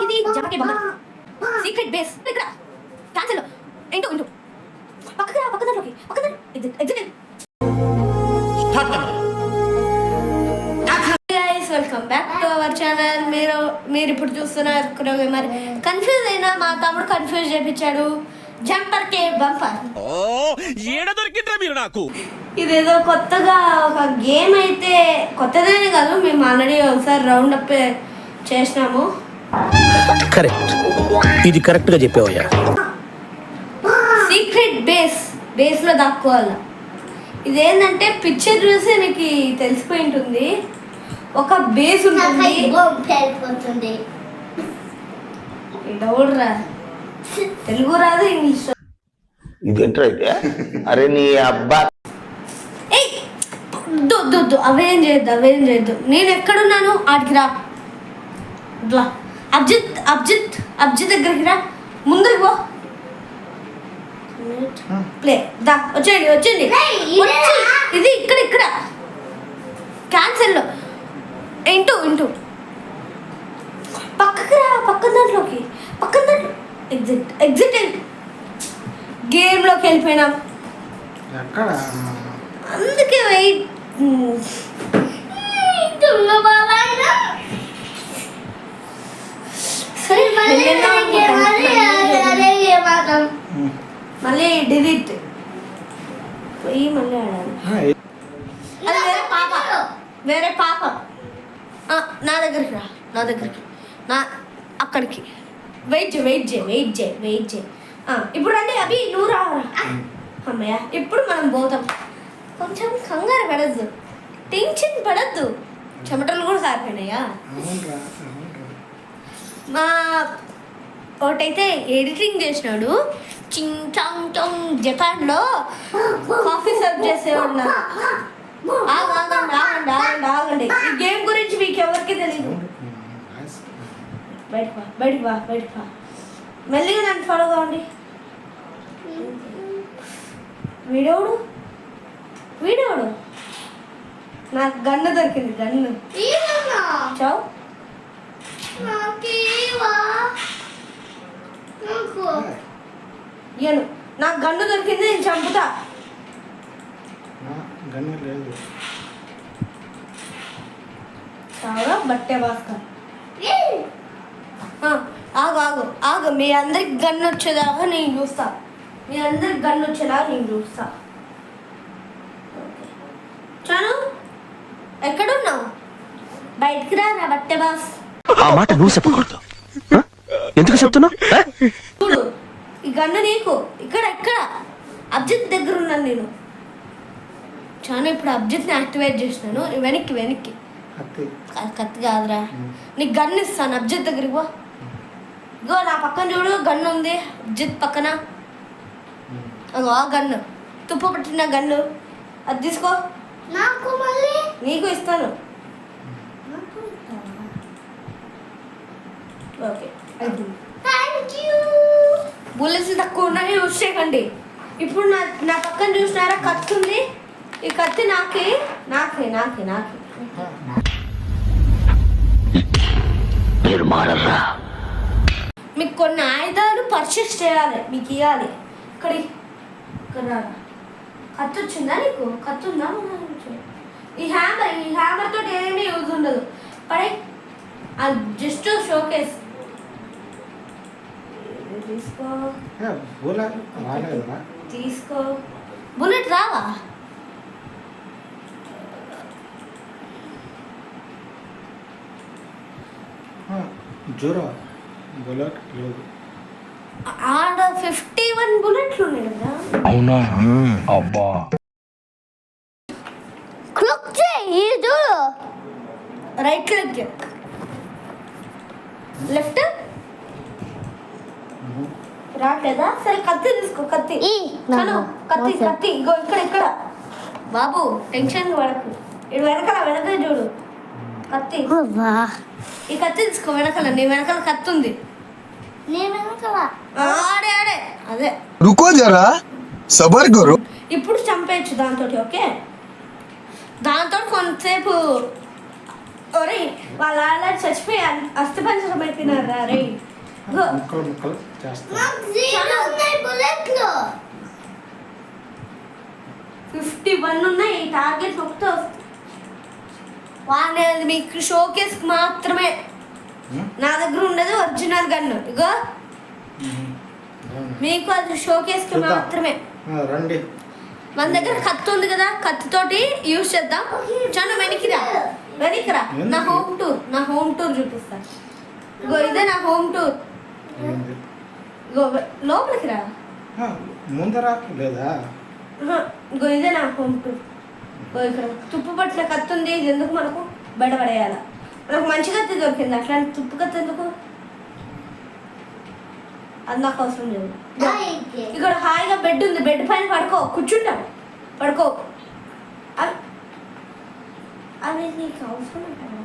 ఇది జమకే బొమ్మ secret base ఇక్కడ క్యాన్సిల్ ఇంటూ ఇంటూ పక్కకి రా పక్క దాంట్లోకి పక్క దాంట్లో exit guys welcome back to our channel. మీరు ఇప్పుడు చూస్తున్నారు మరి కన్ఫ్యూజ్ అయినా మా తమ్ముడు కన్ఫ్యూజ్ చేయించాడు. జంపర్ కే బంపర్ నాకు ఇదేదో కొత్తగా ఒక గేమ్ అయితే కొత్తదేనే కాదు, మేము ఆల్రెడీ ఒకసారి రౌండ్ అప్ చేసినాము. కరెక్ట్, ఇది కరెక్ట్ గా చెప్పావయ్యా. సీక్రెట్ బేస్ లో దాక్కోవాలి. ఇదేంటంటే పిక్చర్ చూసి మీకు తెలిసిపోయి ఉంటుంది. ఒక బేస్ ఉంటుంది. తెలుగు రాదు, ఇంగ్లీష్ ఇదేంట్రా అయితే? అరే నీ అబ్బా, అవేం చేయొద్దు. నేను ఎక్కడున్నాను ఆడికి రా. అబ్జిత్ దగ్గరికి రా, ముందరికి పో. ప్లే దా, వచ్చేయండి. ఇది ఇక్కడ క్యాన్సిల్ ఇంటూ పక్కకి రా, పక్కన దాంట్లో ఎగ్జిట్ గేమ్ లోకి వెళ్ళిపోయినాం. అందుకే వెయిట్. సరే మళ్ళీ డిలీట్ పోయి మళ్ళీ ఆడాలి. అది వేరే పాప నా దగ్గరికి అక్కడికి వెయిట్ చేయి. ఇప్పుడు అంటే అభి నువ్వు రా. అమ్మయ్య, ఇప్పుడు మనం పోతాం. కొంచెం కంగారు పడద్దు, టెన్షన్ పడద్దు. చెమటలు కూడా సారిపోయినాయా? మా ఒకటైతే ఎడిటింగ్ చేసినాడు, చింగ్ చాంగ్ చాంగ్ జపాన్లో కాఫీ సర్వ్ చేసేవాడు. ఆగండి. ఈ గేమ్ గురించి మీకు ఎవరికి తెలియదు. బయటికి వా. మెల్లిగా నన్ను ఫాలో కావండి. వీడోడు నాకు గన్ను దొరికింది. చావు నాకు గన్ను దొరికింది, నేను చంపుతా. చాలా బట్టే భాస్కర్. ఆగు. మీ అందరికి గన్ను వచ్చేదాకా నేను చూస్తా. చాను ఎక్కడున్నావు? బయటికి రా నా బట్టే బాస్. ఆ మాట నువ్వు చెప్పకూడదు. ఎందుకు చెప్తున్నావు? చూడు, ఈ గన్ను నీకు. ఇక్కడ అబ్జిత్ దగ్గర ఉన్నాను నేను. చాను ఇప్పుడు అబ్జిత్ని యాక్టివేట్ చేసినాను. వెనక్కి కత్తి కాదురా, నీకు గన్ను ఇస్తాను. అబ్జిత్ దగ్గరికి పో. ఇగో నా పక్కన చూడు, గన్ను ఉంది అబ్జిత్ పక్కన. అగో ఆ గన్ను, తుప్పు పట్టిన గన్ను, అది తీసుకో. నాకు మళ్ళీ నీకు ఇస్తాను. ఓకే, బుల్లెట్స్ తక్కువ ఉన్నాయి, యూజ్ చేయకండి. ఇప్పుడు నా పక్కన చూసినారా కత్తి ఉంది. ఈ కత్తి నాకే. మీకు కొన్ని ఆయుధాలు పర్చేస్ చేయాలి, మీకు ఇవ్వాలి. ఇక్కడ కత్తి వచ్చిందా నీకు? కత్తి ఉందా? ఈ హ్యామర్ తోటి ఏమీ యూజ్ ఉండదు. పడే అది జస్ట్ షోకేస్. తీసుకో. బుల్లెట్ రావా? ఆడ 51 బుల్లెట్లు ఉన్నాయి కదా. అవునా? అబ్బా, క్లిక్ చేయి. చూడు, రైట్ క్లిక్, లెఫ్ట్. రాట్లేదా? సరే కత్తి తీసుకో. కత్తి ఇగో ఇక్కడ. బాబు టెన్షన్ పడకు. ఇటు వెనకాల చూడు కత్తి. ఈ కత్తి తీసుకో. వెనకాల నీ వెనకాల కత్తి ఉంది. ఆడే అదే. రుకో జరా, సబర్ కరో. ఇప్పుడు చంపేయచ్చు దాంతో. ఓకే, దాంతో కొంతసేపు ఒరే వాళ్ళ ఆడ చచ్చిపోయి అస్థిపంజరం పెట్టినారా రే ముక్కలు ముక్కలు చేస్తా. 51 ఉన్నాయి టార్గెట్ నొక్కితే వస్తుంది వాళ్ళది మీకు షోకేస్ మాత్రమే. నా దగ్గర ఉండదు ఒరిజినల్ గన్ను ఇగో మీకు అది షోకేస్ కి మాత్రమే. రండి. మన దగ్గర కత్తి ఉంది కదా, కత్తితోటి యూజ్ చేద్దాం. చను వెనక్కిరా వెనక్కిరా. నా హోమ్ టూర్ చూపిస్తా. ఇగో ఇదే నా హోమ్ టూర్. ఇగో లోపలికి రా. ముందర లేదా? ఇగో ఇదే నా హోమ్ టూర్. ఇగో ఇక్కడ తుప్పు పట్టిన కత్తి ఉంది. ఇది ఎందుకు మనకు బయటపడేయాల? మనకు మంచి కత్తి దొరికింది, అట్లాంటి తుప్పు కత్తి ఎందుకు? అది నాకు అవసరం లేదు. ఇక్కడ హాయిగా బెడ్ ఉంది, బెడ్ పైన పడుకో, కూర్చుంటాం, పడుకో. అవి నీకు అవసరం అంటారా?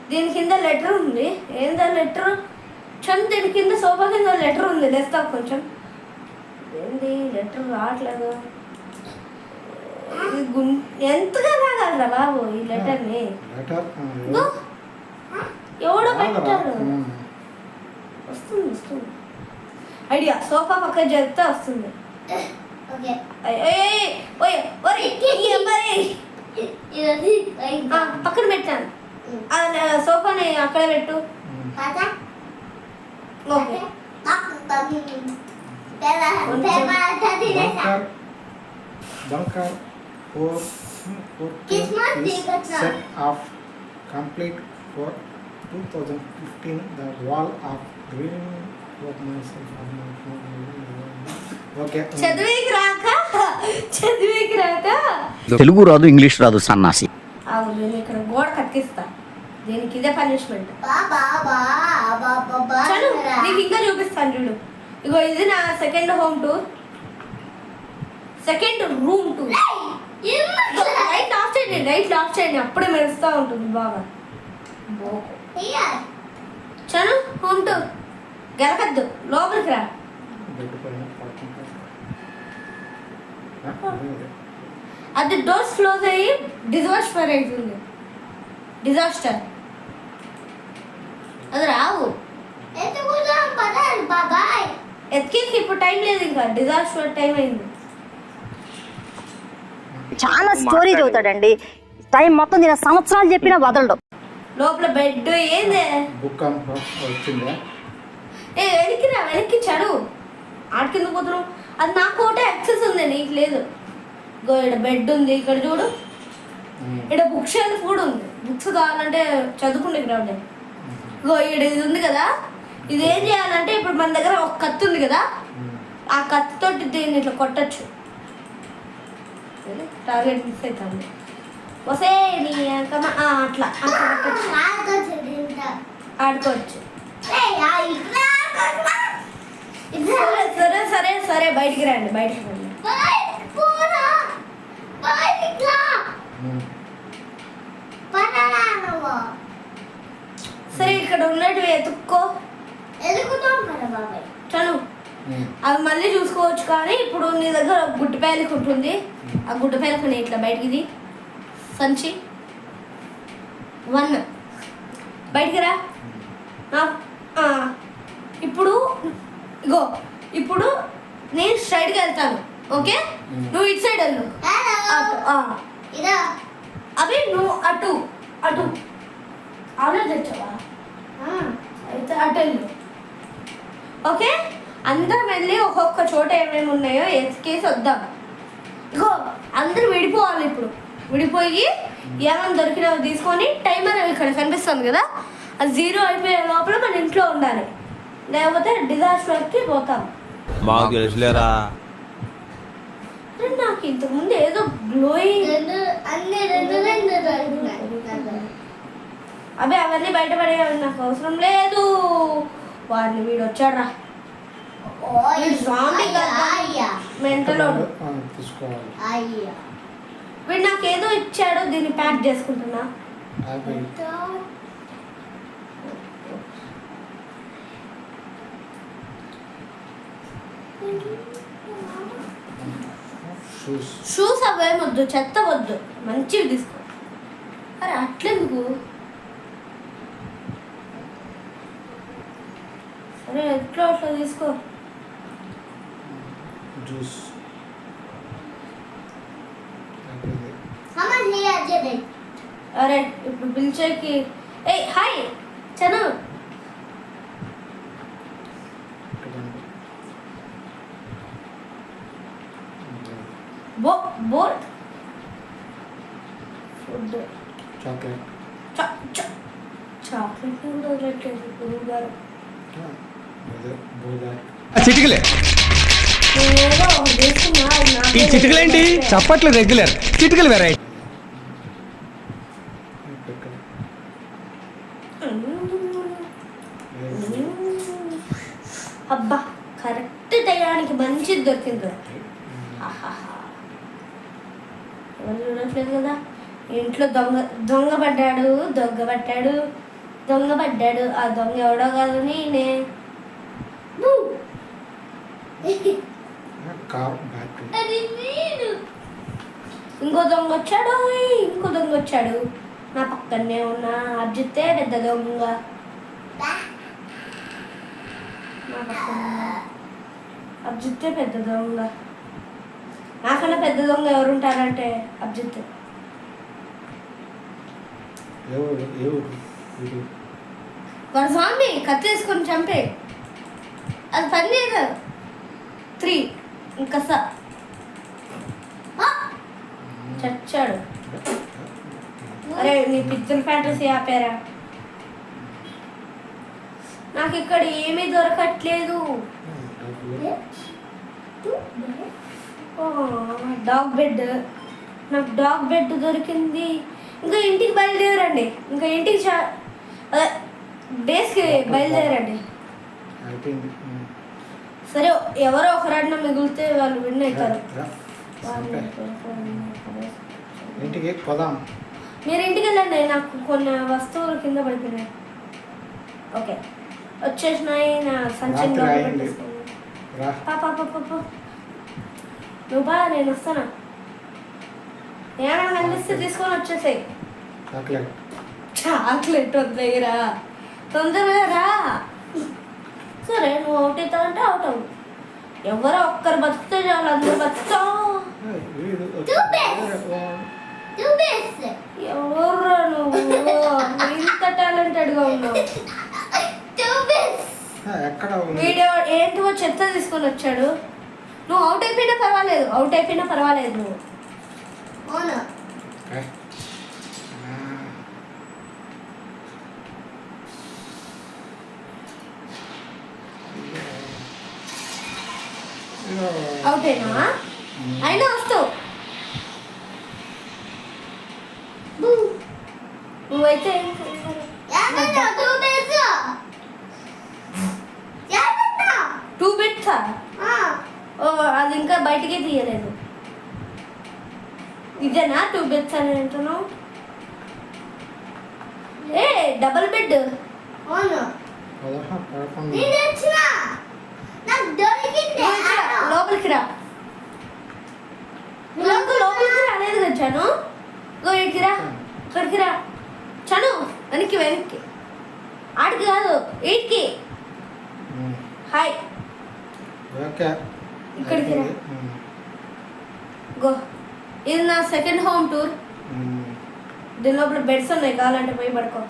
దీని కింద లెటర్ ఉంది. ఏందా లెటర్? చంద్ దీని కింద సోఫా కింద లెటర్ ఉంది. లేస్తావు కొంచెం. ఏంది లెటర్ రావట్లేదు? ఎంతగా రాగలరా బాబు ఈ లెటర్ని? ఎవడో పెట్టాడు. వస్తుంది ఐడియా. సోఫా పక్క జరిగితే వస్తుంది. పక్కన పెట్టాను. సోఫాని అక్కడ పెట్టు. Bunker 4 is set off complete for 2015. The wall of green of myself. Okay. చదివేకి రాక తెలుగు రాదు, ఇంగ్లీష్ రాదు సన్నాసి. అవును, నేను ఇక్కడ గోడ కత్తిస్తా. దీనికి ఇదే పనిష్మెంట్. చలు నీకు ఇంకా చూపిస్తాను చూడు. ఇగో ఇది నా second home tour, second room tour. Light of చేయండి, అప్పుడే మెరుస్తూ ఉంటుంది బాగా. చలు హోమ్ టూర్. గెలకద్దు, లోపలికి రా. అది డోర్స్ క్లోజ్ అయ్యి డిజాస్టర్ అవుతుంది. డిజాస్టర్ అది రావు. ఎత్తికి ఇప్పుడు టైం లేదు, ఇంకా డిజాస్టర్ టైం అయింది. చాలా స్టోరీ చదువుతాడండి. టైం మొత్తం నేను సంవత్సరాలు చెప్పినా వదలడు. లోపల బెడ్ ఏంది? వచ్చిందా? వెనక్కి చదువు. ఆడ కింద పోతున్నావు. అది నాకు ఒకటే యాక్సెస్ ఉంది, నీకు లేదు. గో ఇక్కడ బెడ్ ఉంది, ఇక్కడ చూడు. ఇక్కడ బుక్ షెల్ఫ్ కూడా ఉంది. బుక్స్ కావాలంటే చదువుకుంటే ఇక్కడ ఉంటాయి. గో ఇక్కడ ఇది ఉంది కదా, ఇది ఏం చేయాలంటే ఇప్పుడు మన దగ్గర ఒక కత్తి ఉంది కదా, ఆ కత్తితోటి దీన్ని ఇట్లా కొట్టచ్చు. టార్గెట్ మిస్ అవుతుంది. వసే నీ అట్లా ఆడుకోవచ్చు. సరే సరే సరే బయటికి రండి. సరే ఇక్కడ ఉన్నట్టు ఎత్తుక్కో. చలు అవి మళ్ళీ చూసుకోవచ్చు. కానీ ఇప్పుడు నీ దగ్గర గుడ్డి పేలికి ఉంటుంది. ఆ గుడ్డి పేలికని ఇట్లా బయటికి సంచి 1 బయటికి రా. ఇప్పుడు ఇగో ఇప్పుడు నేను స్ట్రైట్గా వెళ్తాను. ఓకే, నువ్వు ఇటు సైడ్ వెళ్ళు. అవి నువ్వు అటు అటు ఆలోచించవా? అయితే అటు వెళ్ళు. ఓకే, అందరం వెళ్ళి ఒక్కొక్క చోట ఏమేమి ఉన్నాయో ఎత్తుకేసి వద్దాం. ఇగో అందరూ విడిపోవాలి. ఇప్పుడు విడిపోయి ఏమైనా దొరికినవి తీసుకొని టైమర్ ఇక్కడ కనిపిస్తుంది కదా, అది 0 అయిపోయే లోపల మన ఇంట్లో ఉండాలి. లేకపోతే డిజాస్టర్కి పోతాం. మాకు తెలుసులేరా. నాకు ఇంతకుముందు ఏదో గ్లోయింగ్ అవన్నీ బయటపడేవి, నాకు అవసరం లేదు. వాడిని వీడు వచ్చాడు రా, మెంటల్. వీడు నాకేదో ఇచ్చాడు, దీన్ని ప్యాక్ చేసుకుంటున్నా. షూస్ అవేమొద్దు, చెత్త వద్దు, మంచివి తీసుకో. అరే అట్లెందుకు? సరే ఎట్లా అట్లా తీసుకో. జ్యూస్ అరే ఇప్పుడు పిలిచేకి ఏ హాయ్ చను బోట్ ఫుడ్ చాక్లెట్ చాక్లెట్ కూడా వదలట్లేదు గురువు గారు. అదే బోదా చిటికలే నేనేదో ఒకటి చేసుకున్నా, అది ఈ నాకే చిటికలేంటి చప్పట్లు రెగ్యులర్ చిటికలు వెరైటీ అబ్బా కరెక్ట్ టయానికి మంచిది దొరికింది. ఆహాహా. ఎవరు చూడట్లేదు కదా. ఇంట్లో దొంగ పడ్డాడు. ఆ దొంగ ఎవడో కాదు నేనే. కార్ బ్యాటరీ అది నేను. ఇంకో దొంగ వచ్చాడు. నా పక్కనే ఉన్న అర్జితే పెద్ద దొంగ. నా పక్కన అర్జితే పెద్ద దొంగ. నాకన్నా పెద్ద దొంగ ఎవరుంటారంటే అర్జిత్. వాడు స్వామి కత్తి తీసుకొని చంపే. అది పని లేదు. 3 ఇంకా చచ్చాడు. అరే నీ పిక్చర్ ఫ్యాంటసీ ఆపారా? నాకు ఇక్కడ ఏమీ దొరకట్లేదు. Dog bed. నాకు డాగ్ బెడ్ దొరికింది. ఇంకా ఇంటికి బయలుదేరండి. బేస్కి బయలుదేరండి. సరే ఎవరో ఒకరాడిన మిగిలితే వాళ్ళు విన్ అవుతారు. ఇంటికి పోదాం. మీరు ఇంటికి వెళ్ళండి. నాకు కొన్ని వస్తువులు కింద పడిపోయినాయి. ఓకే వచ్చేసినాయి. నా సంచి నువ్వు బా, నేను వస్తాను. ఏమైనా కనిపిస్తే తీసుకొని వచ్చేసాయి. చాక్లెట్ వద్దయ్యరా, తొందరగా రా. సరే నువ్వు అవుట్ అవుతావంటే అవుట్ అవ్వు. ఎవరో ఒక్కరు బతికితే చాలు, అందరూ బతుకుతావు. ఎవరు నువ్వు ఇంత టాలెంటెడ్గా ఉన్నావు? వీడియో ఏంటో చెత్త తీసుకొని వచ్చాడు. నువ్వు అవుట్ అయిపోయినా పర్వాలేదు నువ్వు. అవుట్ అయినా వస్తావు. నువ్వైతే 2 బిట్సా? అది ఇంకా బయటికే తీయలేదు. ఇదేనా 2 బిట్స్ అని అంటున్నావు? ఏ డబుల్ బెడ్ లోపలికి రా. లోపలికి రాలేదు కదా చను. ఇక్కడికి రా చను. వెనక్కి ఆడికి కాదు, 8కి. హాయ్ ఇక్కడికి రా. గో. ఇది నా సెకండ్ హోమ్ టూర్. దీని లోపల బెడ్స్ ఉన్నాయి, కావాలంటే పోయి పడుకో.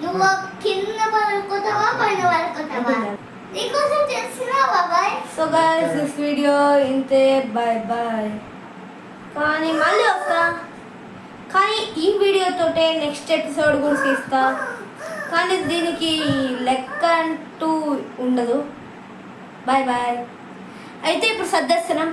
నువ్వు కింద పడుకుంటావా పైన పడుకుంటావా? నీకోసం చేస్తున్నా బాబాయ్. సో గైస్ దిస్ వీడియో ఇంతే. బాయ్. కానీ మళ్ళీ వస్తా. కానీ ఈ వీడియోతోటే నెక్స్ట్ ఎపిసోడ్ కూడా తీస్తా. కానీ దీనికి లెక్క అంటూ ఉండదు. బాయ్. అయితే ఇప్పుడు సర్దేస్తున్నాం.